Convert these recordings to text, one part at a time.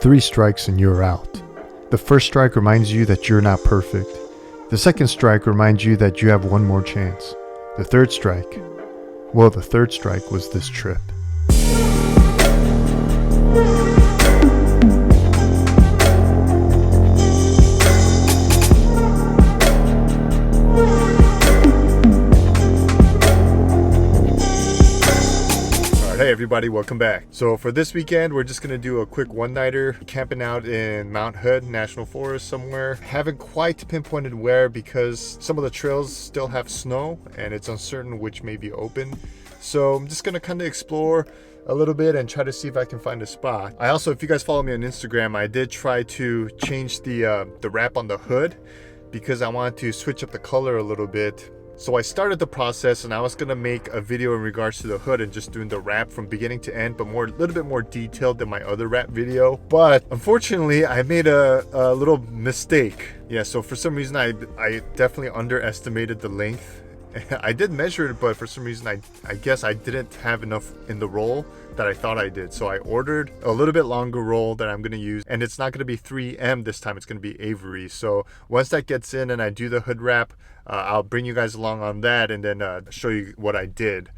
3 strikes and you're out. The first strike reminds you that you're not perfect. The second strike reminds you that you have one more chance. The third strike was this trip. Hey everybody, welcome back. So for this weekend, we're just gonna do a quick one-nighter camping out in Mount Hood National Forest somewhere. Haven't quite pinpointed where because some of the trails still have snow and it's uncertain which may be open. So I'm just gonna kind of explore a little bit and try to see if I can find a spot. I also, if you guys follow me on Instagram, I did try to change the wrap on the hood because I wanted to switch up the color a little bit. So I started the process and I was gonna make a video in regards to the hood and just doing the wrap from beginning to end, but a little bit more detailed than my other wrap video. But unfortunately, I made a little mistake. Yeah, so for some reason, I definitely underestimated the length. I did measure it, but for some reason, I guess I didn't have enough in the roll that I thought I did. So I ordered a little bit longer roll that I'm gonna use, and it's not gonna be 3M this time, it's gonna be Avery. So once that gets in and I do the hood wrap, I'll bring you guys along on that and then show you what I did.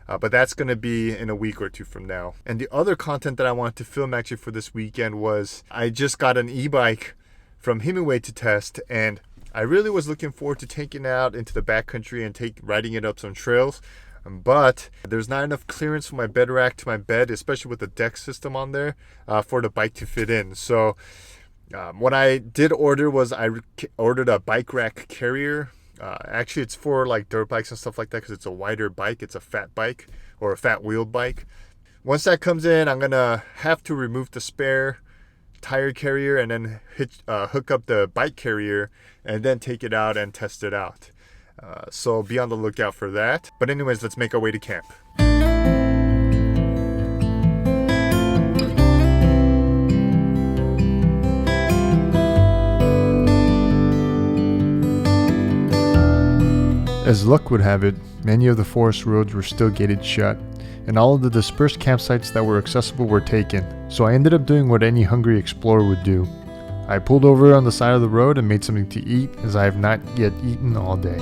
But that's gonna be in a week or two from now. And the other content that I wanted to film actually for this weekend was I just got an e-bike from Hemingway to test, and I really was looking forward to taking it out into the backcountry and riding it up some trails. But there's not enough clearance from my bed rack to my bed, especially with the deck system on there, for the bike to fit in. So what I did order was I ordered a bike rack carrier. Actually, it's for like dirt bikes and stuff like that because it's a wider bike. It's a fat bike or a fat wheeled bike. Once that comes in, I'm gonna have to remove the spare tire carrier and then hook up the bike carrier and then take it out and test it out. So be on the lookout for that. But anyways, let's make our way to camp. As luck would have it, many of the forest roads were still gated shut, and all of the dispersed campsites that were accessible were taken, so I ended up doing what any hungry explorer would do. I pulled over on the side of the road and made something to eat, as I have not yet eaten all day.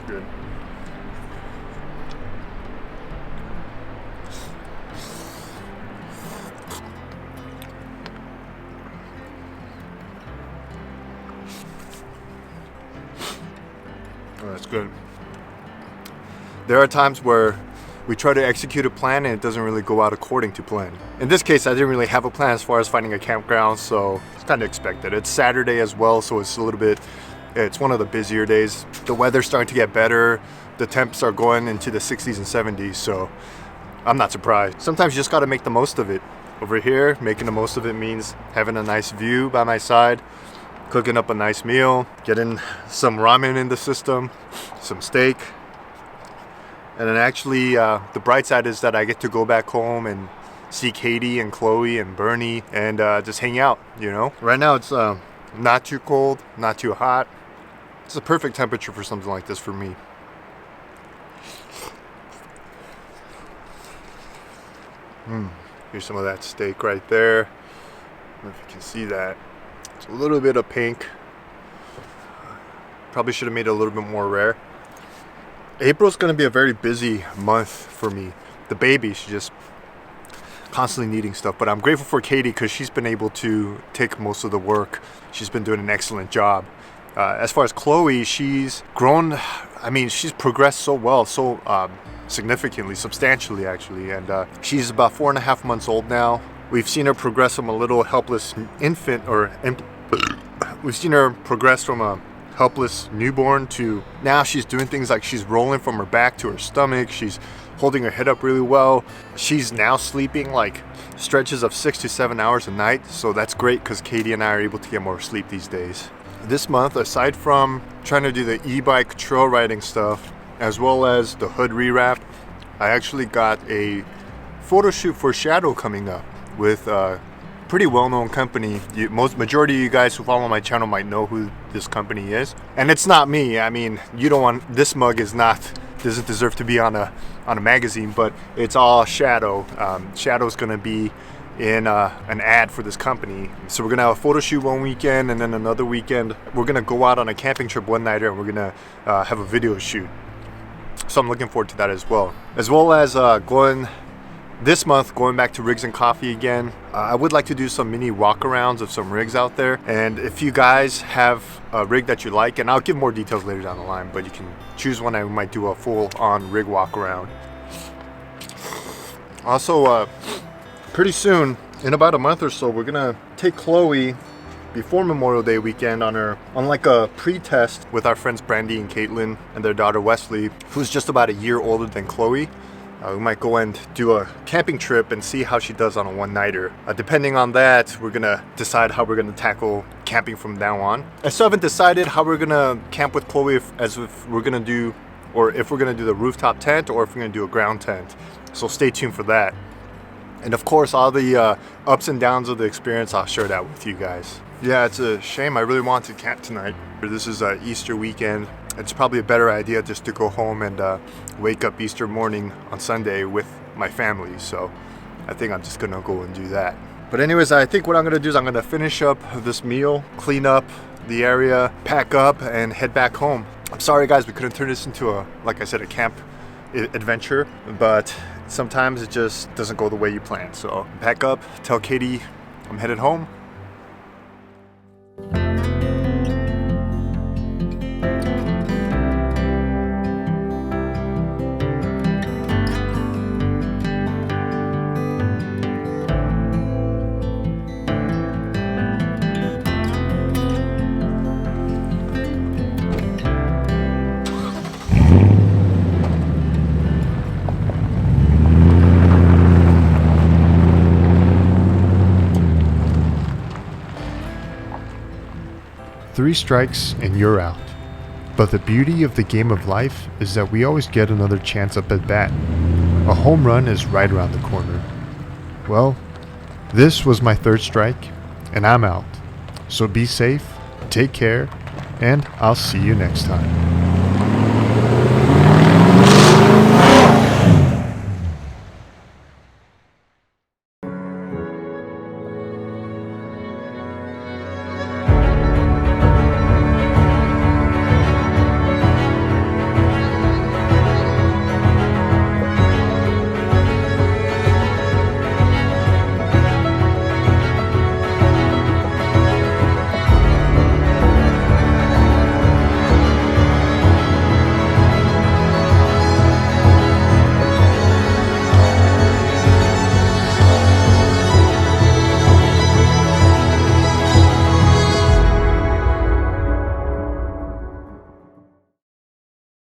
Good. Oh, that's good. There are times where we try to execute a plan and it doesn't really go out according to plan. In this case, I didn't really have a plan as far as finding a campground, so it's kind of expected. It's Saturday as well, so it's a little bit It's one of the busier days. The weather's starting to get better. The temps are going into the 60s and 70s, so I'm not surprised. Sometimes you just got to make the most of it. Over here, making the most of it means having a nice view by my side, cooking up a nice meal, getting some ramen in the system, some steak. And then actually, the bright side is that I get to go back home and see Katie and Chloe and Bernie and just hang out, you know? Right now it's not too cold, not too hot. It's a perfect temperature for something like this for me. Here's some of that steak right there. I don't know if you can see that. It's a little bit of pink. Probably should have made it a little bit more rare. April's going to be a very busy month for me. The baby, she's just constantly needing stuff. But I'm grateful for Katie because she's been able to take most of the work. She's been doing an excellent job. As far as Chloe, she's grown. I mean, she's progressed so well, so significantly, substantially actually. And she's about 4.5 months old now. We've seen her progress from a little helpless infant, we've seen her progress from a helpless newborn to now she's doing things like she's rolling from her back to her stomach. She's holding her head up really well. She's now sleeping like stretches of 6 to 7 hours a night. So that's great because Katie and I are able to get more sleep these days. This month, aside from trying to do the e-bike trail riding stuff, as well as the hood rewrap, I actually got a photo shoot for Shadow coming up with a pretty well-known company. Majority of you guys who follow my channel might know who this company is, and it's not me. I mean, you don't want this mug doesn't deserve to be on a magazine, but it's all Shadow. Shadow's gonna be in an ad for this company. So we're gonna have a photo shoot one weekend, and then another weekend we're gonna go out on a camping trip one nighter, and we're gonna have a video shoot. So I'm looking forward to that as well as this month going back to Rigs and Coffee again. I would like to do some mini walkarounds of some rigs out there, and if you guys have a rig that you like, and I'll give more details later down the line, but you can choose one. I might do a full-on rig walk around. Also, pretty soon, in about a month or so, we're gonna take Chloe before Memorial Day weekend on like a pre-test with our friends Brandy and Caitlin and their daughter Wesley, who's just about a year older than Chloe. We might go and do a camping trip and see how she does on a one-nighter. Depending on that, we're gonna decide how we're gonna tackle camping from now on. I still haven't decided how we're gonna camp with Chloe, if we're gonna do the rooftop tent or if we're gonna do a ground tent. So stay tuned for that. And of course, all the ups and downs of the experience, I'll share that with you guys. Yeah, it's a shame. I really wanted to camp tonight. This is Easter weekend. It's probably a better idea just to go home and wake up Easter morning on Sunday with my family. So I think I'm just gonna go and do that. But anyways, I think what I'm gonna do is I'm gonna finish up this meal, clean up the area, pack up, and head back home. I'm sorry guys, we couldn't turn this into like I said, a camp adventure, but sometimes it just doesn't go the way you plan. So pack up, tell Katie I'm headed home. Three strikes and you're out. But the beauty of the game of life is that we always get another chance up at bat. A home run is right around the corner. Well, this was my third strike, and I'm out. So be safe, take care, and I'll see you next time.